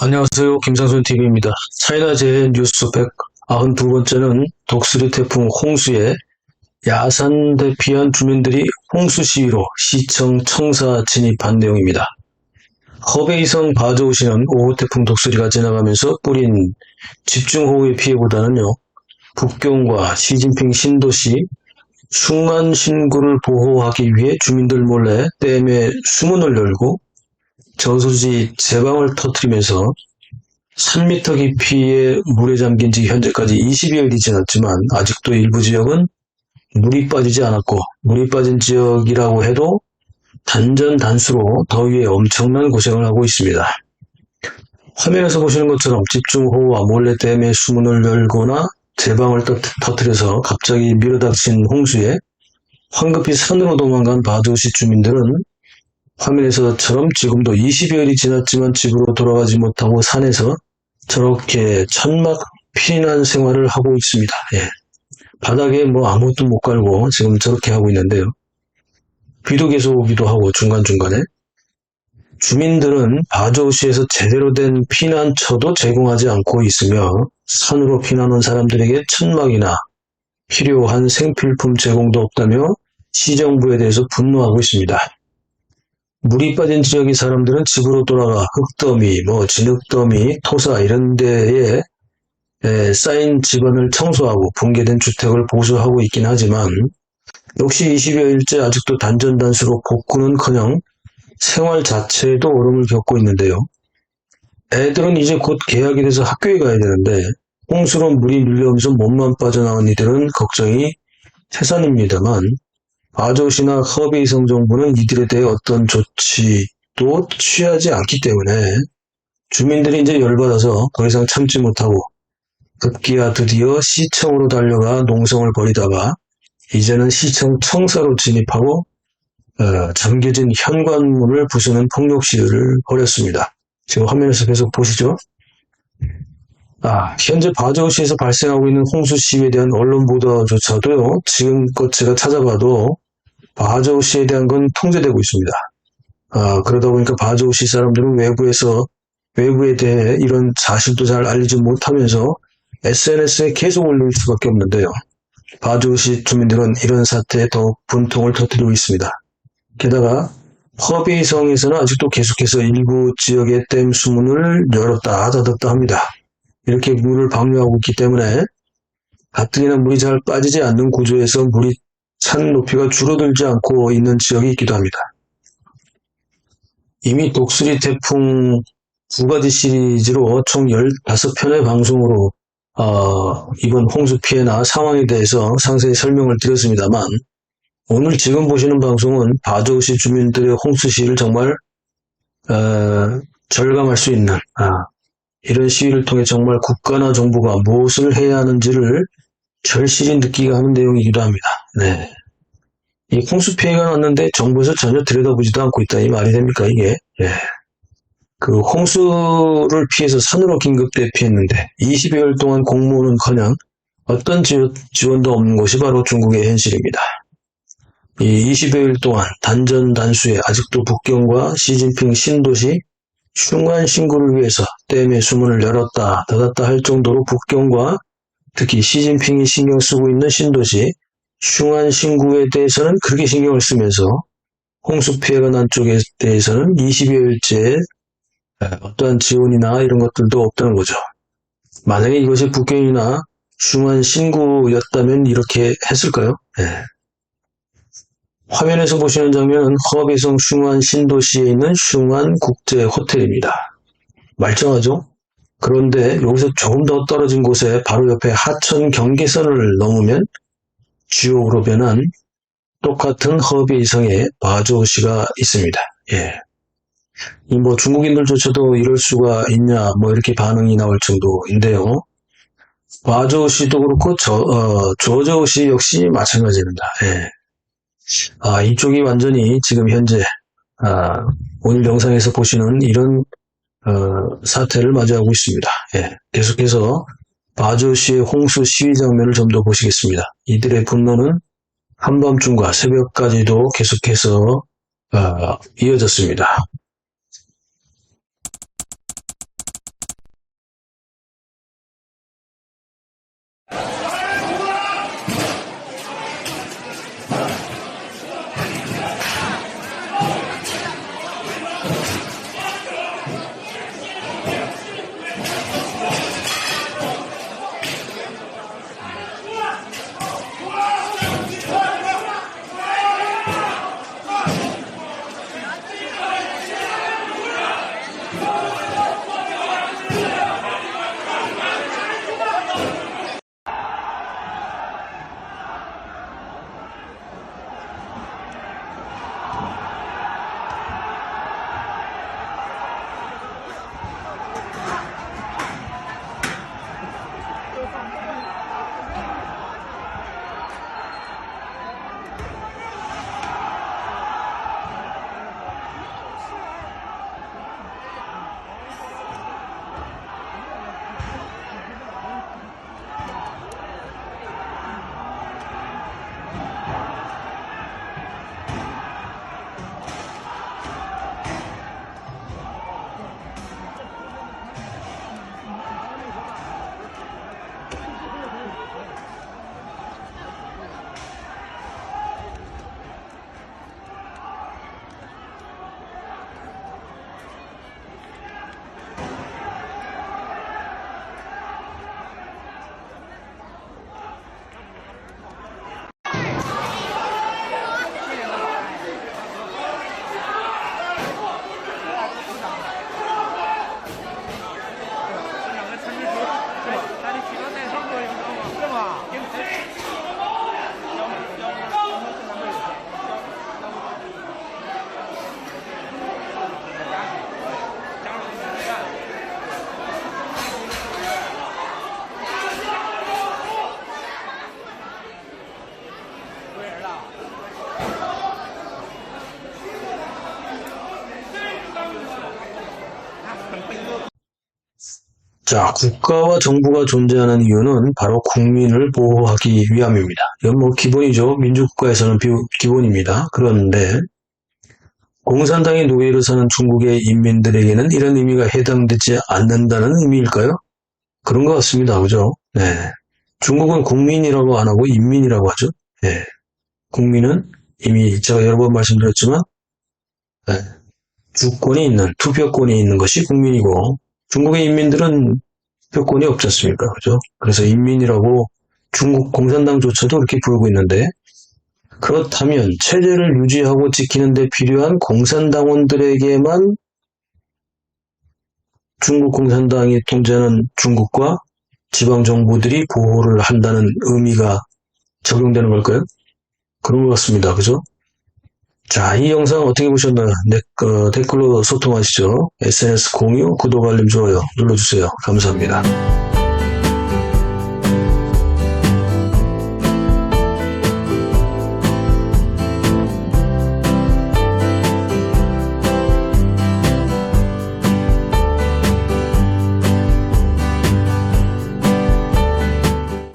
안녕하세요. 김상순TV입니다. 차이나제일 뉴스 192번째는 독수리 태풍 홍수에 야산 대피한 주민들이 홍수 시위로 시청 청사 진입한 내용입니다. 허베이성 바저우시는 5호 태풍 독수리가 지나가면서 뿌린 집중호우의 피해보다는요, 북경과 시진핑 신도시 슝안신구를 보호하기 위해 주민들 몰래 댐에 수문을 열고 저수지 제방을 터뜨리면서 3m 깊이의 물에 잠긴 지 현재까지 20여일이 지났지만 아직도 일부 지역은 물이 빠지지 않았고, 물이 빠진 지역이라고 해도 단전단수로 더위에 엄청난 고생을 하고 있습니다. 화면에서 보시는 것처럼 집중호우와 몰래 댐의 수문을 열거나 제방을 터뜨려서 갑자기 밀어닥친 홍수에 황급히 산으로 도망간 바주시 주민들은 화면에서처럼 지금도 20여일이 지났지만 집으로 돌아가지 못하고 산에서 저렇게 천막 피난 생활을 하고 있습니다. 바닥에 아무것도 못 깔고 지금 저렇게 하고 있는데요. 비도 계속 오기도 하고 중간중간에 주민들은 바저우시에서 제대로 된 피난처도 제공하지 않고 있으며 산으로 피난 온 사람들에게 천막이나 필요한 생필품 제공도 없다며 시정부에 대해서 분노하고 있습니다. 물이 빠진 지역의 사람들은 집으로 돌아가 흙더미, 진흙더미, 토사 이런 데에 쌓인 집안을 청소하고 붕괴된 주택을 보수하고 있긴 하지만 역시 20여일째 아직도 단전단수로 복구는커녕 생활 자체에도 어려움을 겪고 있는데요. 애들은 이제 곧 개학이 돼서 학교에 가야 되는데 홍수로 물이 밀려오면서 몸만 빠져나온 이들은 걱정이 태산입니다만 바저우시나 허베이성 정부는 이들에 대해 어떤 조치도 취하지 않기 때문에 주민들이 이제 열받아서 더 이상 참지 못하고 급기야 드디어 시청으로 달려가 농성을 벌이다가 이제는 시청 청사로 진입하고 잠겨진 현관문을 부수는 폭력 시위를 벌였습니다. 지금 화면에서 계속 보시죠. 현재 바저우시에서 발생하고 있는 홍수 시위에 대한 언론 보도조차도요, 지금껏 제가 찾아봐도 바저우시에 대한 건 통제되고 있습니다. 그러다 보니까 바저우시 사람들은 외부에 대해 이런 사실도 잘 알리지 못하면서 SNS에 계속 올릴 수밖에 없는데요. 바저우시 주민들은 이런 사태에 더욱 분통을 터뜨리고 있습니다. 게다가 허베이성에서는 아직도 계속해서 일부 지역의 댐 수문을 열었다 닫았다 합니다. 이렇게 물을 방류하고 있기 때문에 가뜩이나 물이 잘 빠지지 않는 구조에서 물이 찬 높이가 줄어들지 않고 있는 지역이 있기도 합니다. 이미 독수리 태풍 2가지 시리즈로 총 15편의 방송으로 이번 홍수 피해나 상황에 대해서 상세히 설명을 드렸습니다만 오늘 지금 보시는 방송은 바저우시 주민들의 홍수 시위를 정말 절감할 수 있는 이런 시위를 통해 정말 국가나 정부가 무엇을 해야 하는지를 절실히 느끼게 하는 내용이기도 합니다. 네. 이 홍수 피해가 났는데 정부에서 전혀 들여다보지도 않고 있다. 이 말이 됩니까, 이게? 그 홍수를 피해서 산으로 긴급 대피했는데 20여일 동안 공무원은커녕 어떤 지원도 없는 것이 바로 중국의 현실입니다. 이 20여일 동안 단전단수에 아직도 북경과 시진핑 신도시 슝안신구를 위해서 댐의 수문을 열었다 닫았다 할 정도로 북경과 특히 시진핑이 신경 쓰고 있는 신도시 슝안신구에 대해서는 그렇게 신경을 쓰면서 홍수 피해가 난 쪽에 대해서는 20여일째 어떠한 지원이나 이런 것들도 없다는 거죠. 만약에 이것이 북경이나 슝안신구였다면 이렇게 했을까요? 화면에서 보시는 장면은 허베이성 슝안신도시에 있는 슝안국제호텔입니다. 말짱하죠? 그런데 여기서 조금 더 떨어진 곳에 바로 옆에 하천 경계선을 넘으면 지옥으로 변한 똑같은 허베이성의 바저우시가 있습니다. 이 중국인들조차도 이럴 수가 있냐 이렇게 반응이 나올 정도인데요. 바저우시도 그렇고 저저우시 역시 마찬가지입니다. 이쪽이 완전히 지금 현재 오늘 영상에서 보시는 이런 사태를 맞이하고 있습니다. 계속해서 바저우시의 홍수 시위 장면을 좀 더 보시겠습니다. 이들의 분노는 한밤중과 새벽까지도 계속해서 이어졌습니다. 자, 국가와 정부가 존재하는 이유는 바로 국민을 보호하기 위함입니다. 이건 뭐 기본이죠. 민주국가에서는 기본입니다. 그런데 공산당의 노예로 사는 중국의 인민들에게는 이런 의미가 해당되지 않는다는 의미일까요? 그런 것 같습니다. 그죠? 네. 중국은 국민이라고 안 하고 인민이라고 하죠. 네. 국민은 이미 제가 여러 번 말씀드렸지만 네. 주권이 있는, 투표권이 있는 것이 국민이고 중국의 인민들은 표권이 없지 않습니까? 그죠? 그래서 인민이라고 중국 공산당조차도 그렇게 부르고 있는데 그렇다면 체제를 유지하고 지키는 데 필요한 공산당원들에게만 중국 공산당이 통제하는 중국과 지방정부들이 보호를 한다는 의미가 적용되는 걸까요? 그런 것 같습니다. 그죠? 자, 이 영상 어떻게 보셨나요? 댓글로 소통하시죠. SNS 공유, 구독, 알림, 좋아요 눌러주세요. 감사합니다.